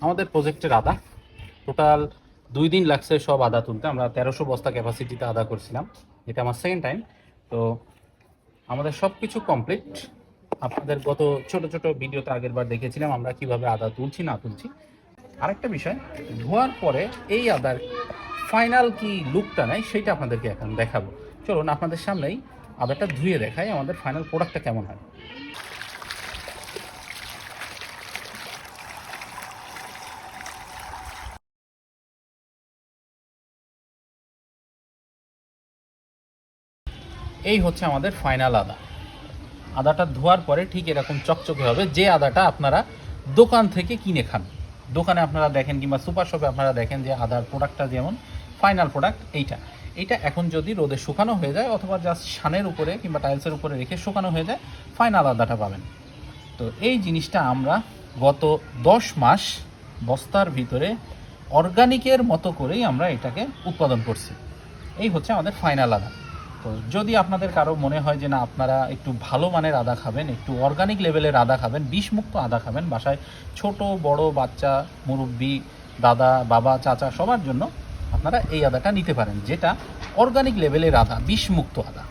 আমাদের প্রজেক্টের আদা টোটাল 2 দিন লাগছে সব আদা তুলতে। আমরা 1300 বস্তা ক্যাপাসিটিতে আদা করছিলাম, এটা আমার সেকেন্ড টাইম। তো আমাদের সব কিছু কমপ্লিট। আপনাদের গত ছোট ছোট ভিডিওতে আগের বার দেখেছিলাম আমরা কিভাবে আদা তুলছি না তুলছি। আরেকটা বিষয়, ধোয়ার পরে এই আদার ফাইনাল কি লুকটা নেয় সেটা আপনাদেরকে এখন দেখাবো। চলুন আপনাদের সামনেই আদাটা ধুয়ে দেখাই আমাদের ফাইনাল প্রোডাক্টটা কেমন হয়। এই হচ্ছে আমাদের ফাইনাল আদা। আদাটা ধোয়ার পরে ঠিক এরকম চকচকে হবে, যে আদাটা আপনারা দোকান থেকে কিনে খান। দোকানে আপনারা দেখেন কিংবা সুপার শপে আপনারা দেখেন যে আদার প্রোডাক্টটা যেমন ফাইনাল প্রোডাক্ট এইটা এখন যদি রোদে শুকানো হয়ে যায় অথবা জাস্ট সানের উপরে কিংবা টাইলসের উপরে রেখে শুকানো হয়ে যায়, ফাইনাল আদাটা পাবেন। তো এই জিনিসটা আমরা গত 10 মাস বস্তার ভিতরে অর্গানিকের মতো করেই আমরা এটাকে উৎপাদন করছি। এই হচ্ছে আমাদের ফাইনাল আদা। তো যদি আপনাদের কারো মনে হয় যে না আপনারা একটু ভালো মানের আদা খাবেন, একটু অর্গানিক লেভেলের আদা খাবেন, বিষমুক্ত আদা খাবেন, বাসায় ছোট বড় বাচ্চা মুরব্বি দাদা বাবা চাচা সবার জন্য আপনারা এই আদাটা নিতে পারেন, যেটা অর্গানিক লেভেলের আদা, বিষমুক্ত আদা।